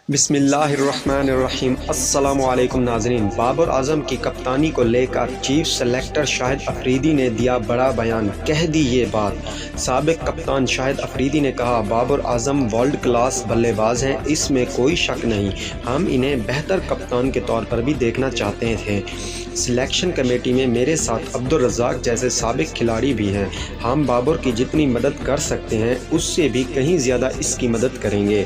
بسم اللہ الرحمن الرحیم۔ السلام علیکم ناظرین، بابر اعظم کی کپتانی کو لے کر چیف سلیکٹر شاہد افریدی نے دیا بڑا بیان، کہہ دی یہ بات۔ سابق کپتان شاہد افریدی نے کہا، بابر اعظم ورلڈ کلاس بلے باز ہیں، اس میں کوئی شک نہیں، ہم انہیں بہتر کپتان کے طور پر بھی دیکھنا چاہتے تھے۔ سلیکشن کمیٹی میں میرے ساتھ عبدالرزاق جیسے سابق کھلاڑی بھی ہیں، ہم بابر کی جتنی مدد کر سکتے ہیں اس سے بھی کہیں زیادہ اس کی مدد کریں گے۔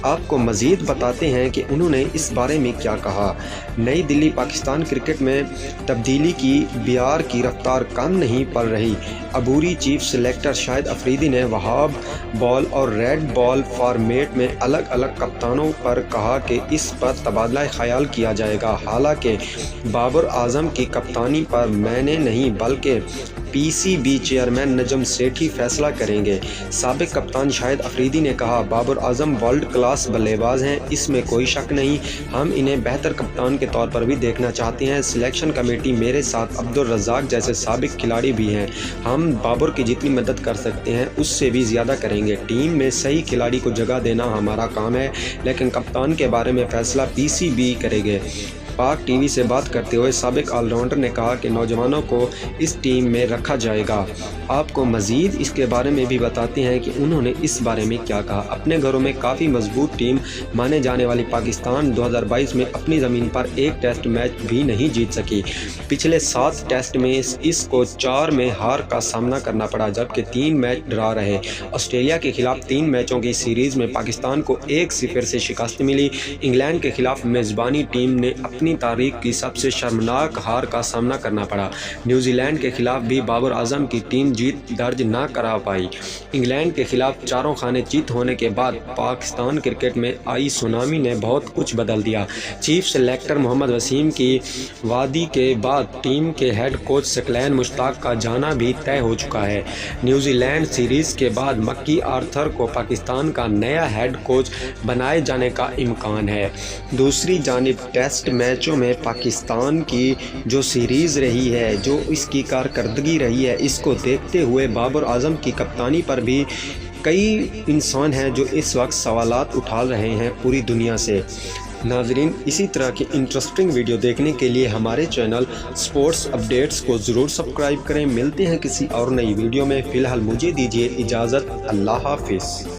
آپ کو مزید بتاتے ہیں کہ انہوں نے اس بارے میں کیا کہا۔ نئی دلی، پاکستان کرکٹ میں تبدیلی کی بیار کی رفتار کم نہیں پڑ رہی۔ عبوری چیف سلیکٹر شاہد افریدی نے وہاب بال اور ریڈ بال فارمیٹ میں الگ الگ کپتانوں پر کہا کہ اس پر تبادلہ خیال کیا جائے گا۔ حالانکہ بابر اعظم کی کپتانی پر میں نے نہیں بلکہ پی C B chairman Najam Sethi فیصلہ کریں گے۔ سابق کپتان شاہد افریدی نے کہا، بابر اعظم ورلڈ کلاس بلے باز ہیں، اس میں کوئی شک نہیں، ہم انہیں بہتر کپتان کے طور پر بھی دیکھنا چاہتے ہیں۔ سلیکشن کمیٹی میرے ساتھ عبدالرزاق جیسے سابق کھلاڑی بھی ہیں، ہم بابر کی جتنی مدد کر سکتے ہیں اس سے بھی زیادہ کریں گے۔ ٹیم میں صحیح کھلاڑی کو جگہ دینا ہمارا کام ہے، لیکن کپتان کے بارے میں فیصلہ پی سی بی کرے گی۔ پاک ٹی وی سے بات کرتے ہوئے سابق آل راؤنڈر نے کہا کہ نوجوانوں کو اس ٹیم میں رکھا جائے گا۔ آپ کو مزید اس کے بارے میں بھی بتاتے ہیں کہ انہوں نے اس بارے میں کیا کہا۔ اپنے گھروں میں کافی مضبوط ٹیم مانے جانے والی پاکستان 2022 میں اپنی زمین پر ایک ٹیسٹ میچ بھی نہیں جیت سکی۔ پچھلے 7 ٹیسٹ میں اس کو 4 میں ہار کا سامنا کرنا پڑا، جبکہ 3 میچ ڈرا رہے۔ آسٹریلیا کے خلاف 3 میچوں کی سیریز میں پاکستان کو 1-0 سے شکست ملی۔ انگلینڈ کے خلاف میزبانی ٹیم نے اپنی تاریخ کی سب سے شرمناک ہار کا سامنا کرنا پڑا۔ نیوزی لینڈ کے خلاف بھی بابر اعظم کی ٹیم جیت درج نہ کرا پائی۔ انگلینڈ کے خلاف چاروں خانے چیت ہونے کے بعد پاکستان کرکٹ میں آئی سونامی نے بہت کچھ بدل دیا۔ چیف سلیکٹر محمد وسیم کی وادی کے بعد ٹیم کے ہیڈ کوچ ثقلین مشتاق کا جانا بھی طے ہو چکا ہے۔ نیوزی لینڈ سیریز کے بعد مکی آرتھر کو پاکستان کا نیا ہیڈ کوچ بنائے جانے کا امکان ہے۔ دوسری جانب ٹیسٹ میچوں میں پاکستان کی جو سیریز رہی ہے، جو اس کی کارکردگی رہی ہے، اس کو دیکھتے ہوئے بابر اعظم کی کپتانی پر بھی کئی انسان ہیں جو اس وقت سوالات اٹھا رہے ہیں پوری دنیا سے۔ ناظرین، اسی طرح کی انٹرسٹنگ ویڈیو دیکھنے کے لیے ہمارے چینل سپورٹس اپڈیٹس کو ضرور سبسکرائب کریں۔ ملتے ہیں کسی اور نئی ویڈیو میں، فی الحال مجھے دیجیے اجازت۔ اللہ حافظ۔